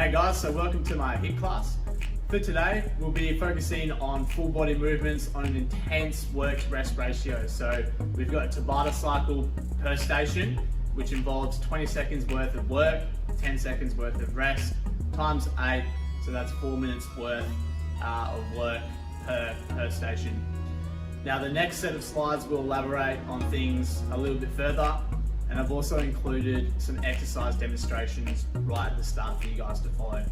Hey guys, so welcome to my HIT class. For today, we'll be focusing on full body movements on an intense work-to-rest ratio. So we've got a Tabata cycle per station, which involves 20 seconds worth of work, 10 seconds worth of rest, times 8, so that's 4 minutes worth of work per station. Now the next set of slides will elaborate on things a little bit further, and I've also included some exercise demonstrations right at the start for you guys to follow.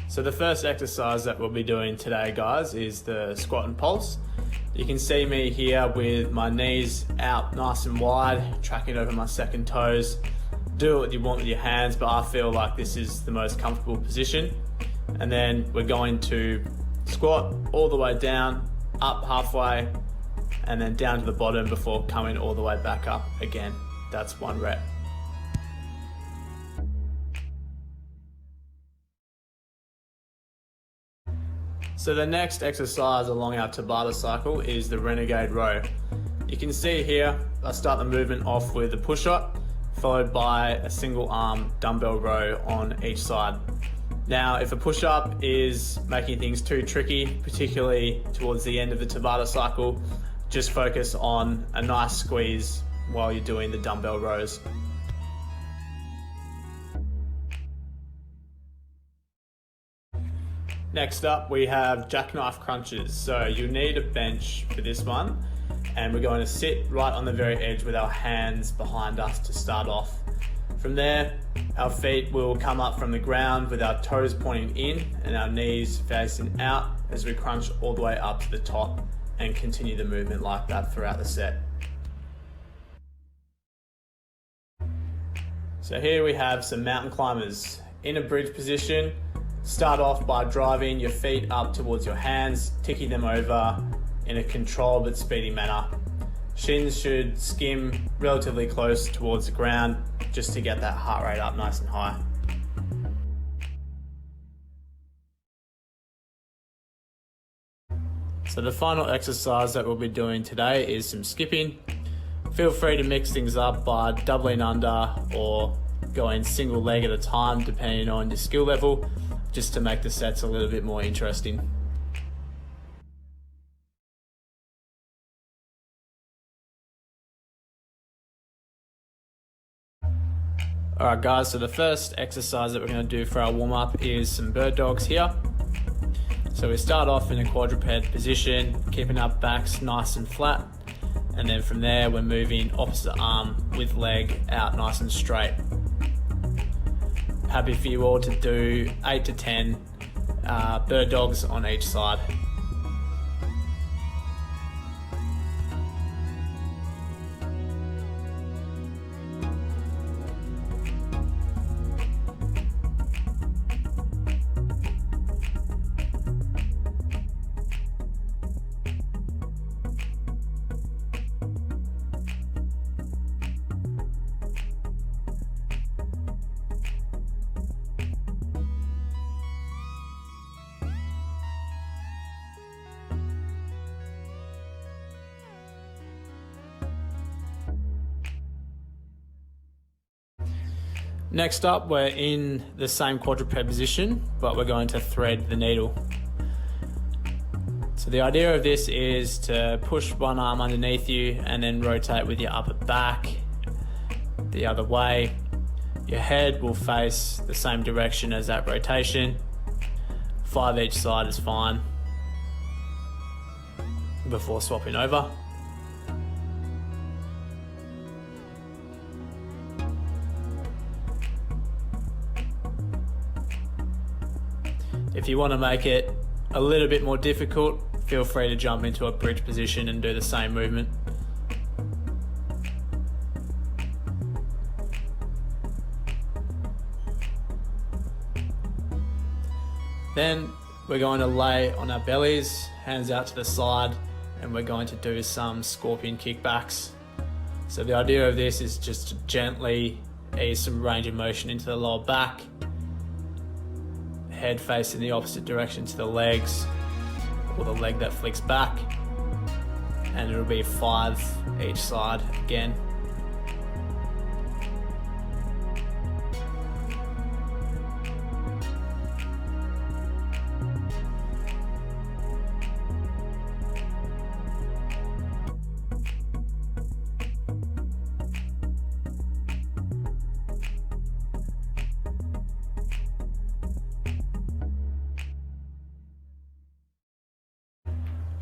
So the first exercise that we'll be doing today, guys, is the squat and pulse. You can see me here with my knees out nice and wide, tracking over my second toes. Do what you want with your hands, but I feel like this is the most comfortable position. And then we're going to squat all the way down, up halfway, and then down to the bottom before coming all the way back up again. That's 1 rep. So the next exercise along our Tabata cycle is the renegade row. You can see here, I start the movement off with a push-up, followed by a single arm dumbbell row on each side. Now, if a push-up is making things too tricky, particularly towards the end of the Tabata cycle, just focus on a nice squeeze while you're doing the dumbbell rows. Next up, we have jackknife crunches. So you need a bench for this one, and we're going to sit right on the very edge with our hands behind us to start off. From there, our feet will come up from the ground with our toes pointing in and our knees facing out as we crunch all the way up to the top, and continue the movement like that throughout the set. So here we have some mountain climbers. In a bridge position, start off by driving your feet up towards your hands, ticking them over in a controlled but speedy manner. Shins should skim relatively close towards the ground just to get that heart rate up nice and high. So the final exercise that we'll be doing today is some skipping. Feel free to mix things up by doubling under or going single leg at a time depending on your skill level, just to make the sets a little bit more interesting. Alright guys, so the first exercise that we're going to do for our warm-up is some bird dogs here. So we start off in a quadruped position, keeping our backs nice and flat, and then from there we're moving opposite arm with leg out nice and straight. Happy for you all to do 8 to 10 bird dogs on each side. Next up, we're in the same quadruped position, but we're going to thread the needle. So the idea of this is to push one arm underneath you and then rotate with your upper back the other way. Your head will face the same direction as that rotation. 5 each side is fine before swapping over. If you want to make it a little bit more difficult, feel free to jump into a bridge position and do the same movement. Then we're going to lay on our bellies, hands out to the side, and we're going to do some scorpion kickbacks. So the idea of this is just to gently ease some range of motion into the lower back, head facing the opposite direction to the legs, or the leg that flicks back, and it'll be 5 each side again.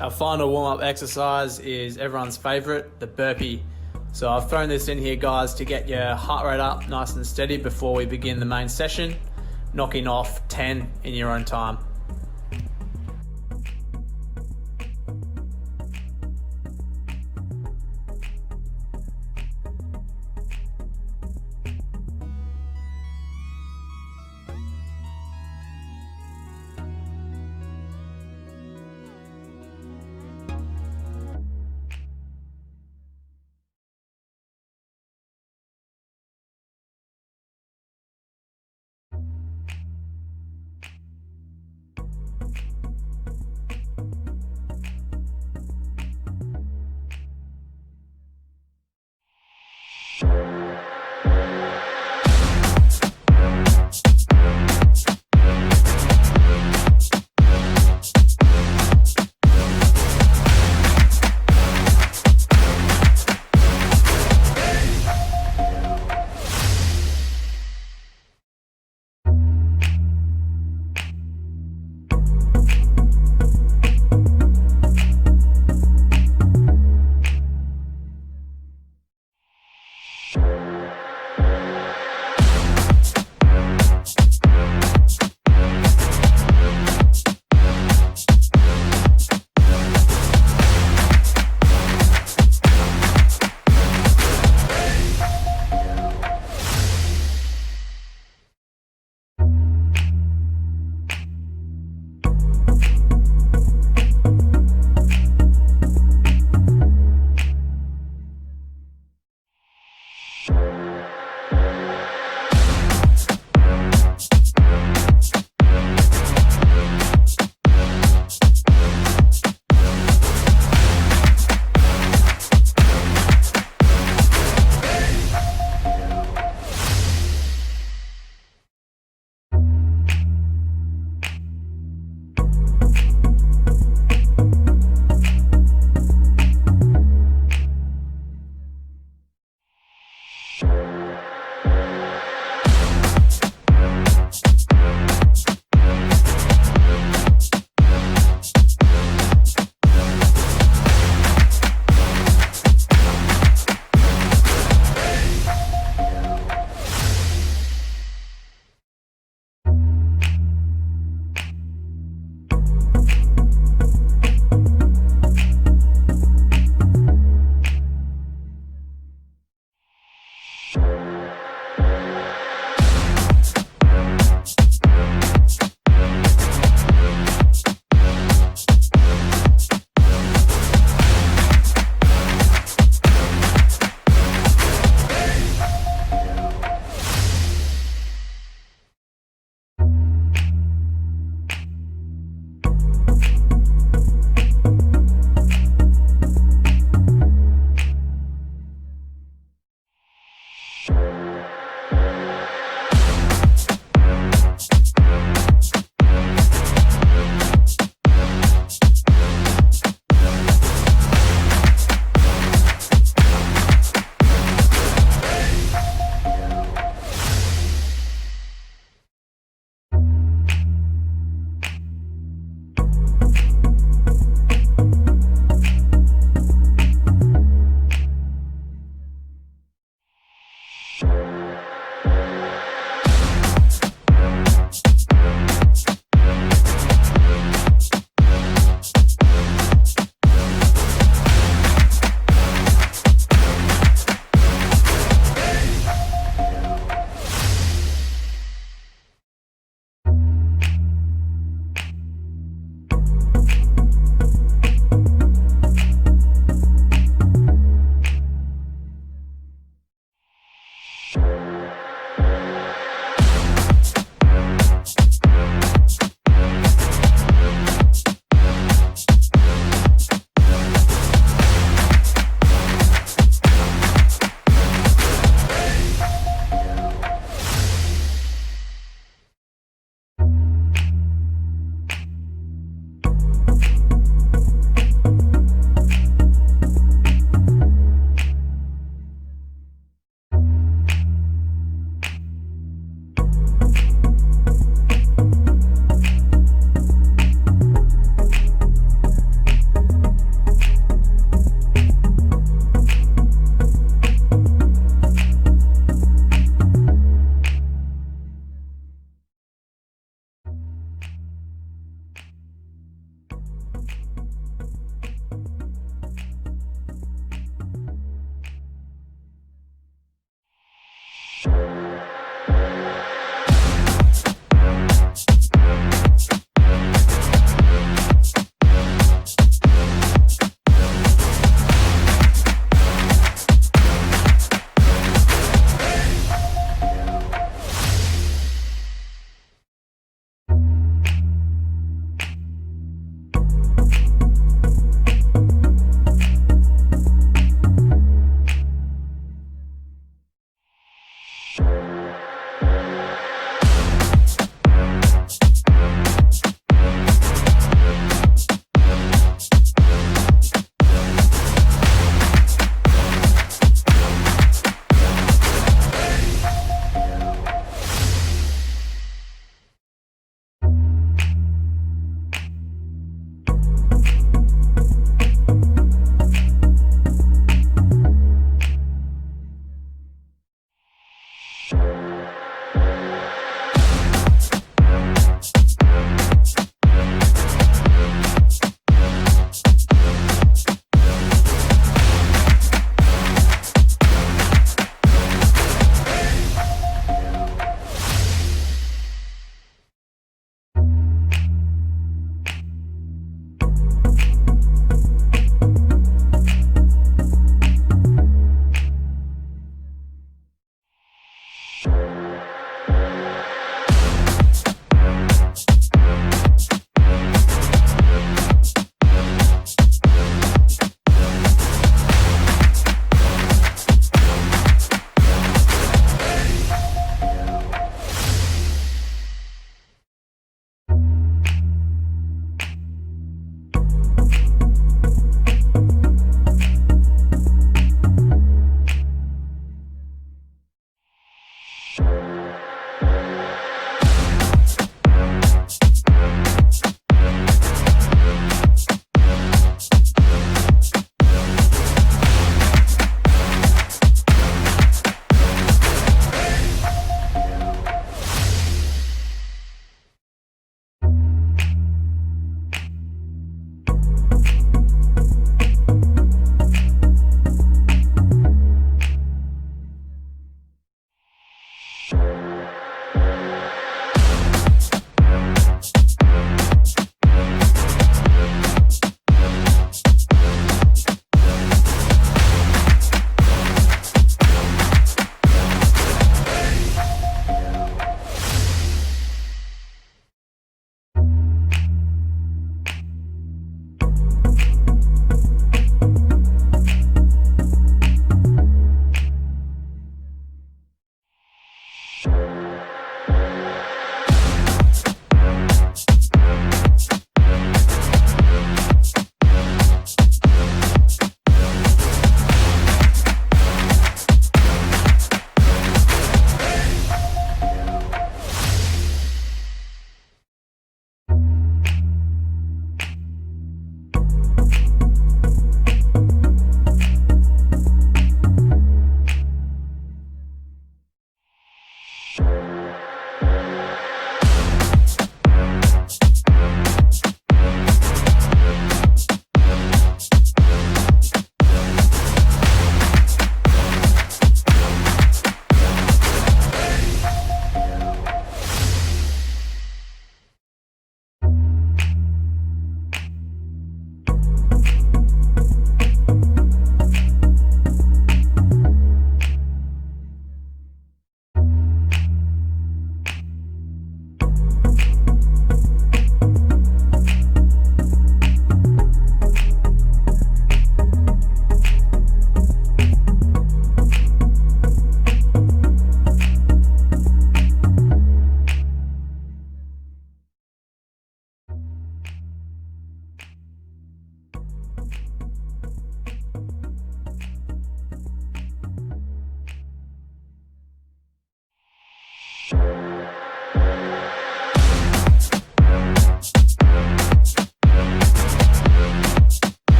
Our final warm-up exercise is everyone's favourite, the burpee. So I've thrown this in here, guys, to get your heart rate up nice and steady before we begin the main session, knocking off 10 in your own time.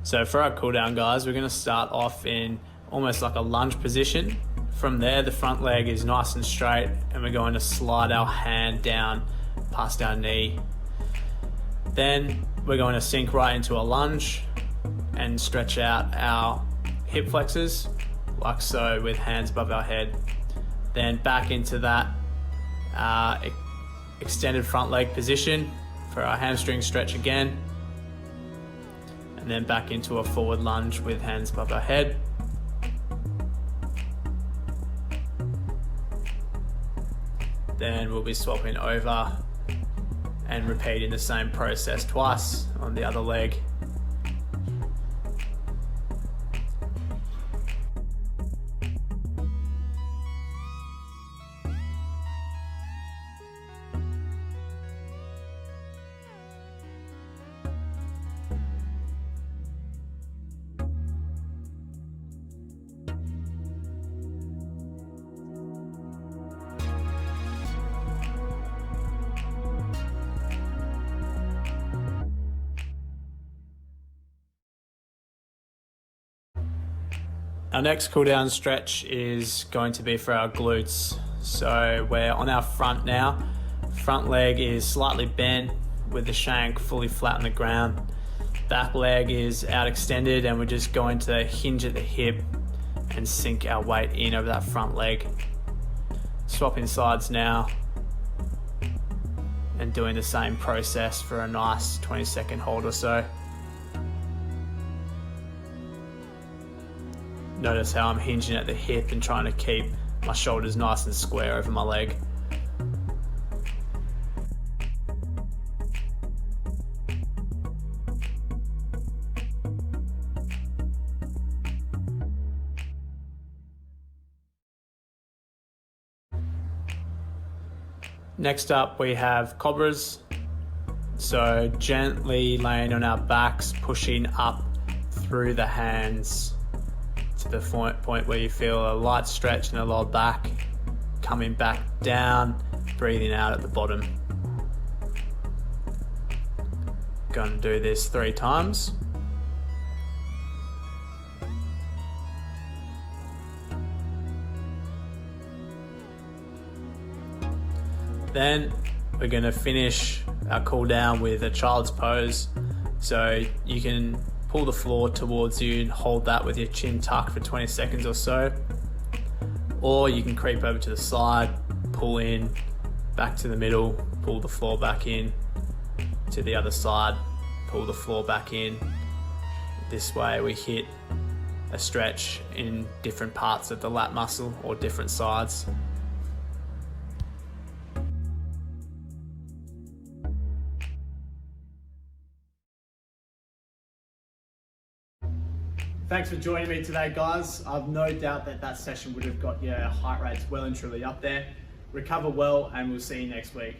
So for our cool down, guys, we're going to start off in almost like a lunge position. From there, the front leg is nice and straight, and we're going to slide our hand down past our knee. Then we're going to sink right into a lunge and stretch out our hip flexors like so, with hands above our head. Then back into that extended front leg position for our hamstring stretch again, and then back into a forward lunge with hands above our head. Then we'll be swapping over and repeating the same process twice on the other leg. Our next cool down stretch is going to be for our glutes. So we're on our front now. Front leg is slightly bent with the shank fully flat on the ground. Back leg is out extended, and we're just going to hinge at the hip and sink our weight in over that front leg. Swapping sides now and doing the same process for a nice 20-second hold or so. Notice how I'm hinging at the hip and trying to keep my shoulders nice and square over my leg. Next up, we have cobras. So gently laying on our backs, pushing up through the hands to the point where you feel a light stretch in the lower back, coming back down, breathing out at the bottom. Going to do this 3 times. Then we're going to finish our cool down with a child's pose. So you can pull the floor towards you and hold that with your chin tucked for 20 seconds or so. Or you can creep over to the side, pull in, back to the middle, pull the floor back in, to the other side, pull the floor back in. This way we hit a stretch in different parts of the lat muscle or different sides. Thanks for joining me today, guys. I've no doubt that session would have got your heart rates well and truly up there. Recover well, and we'll see you next week.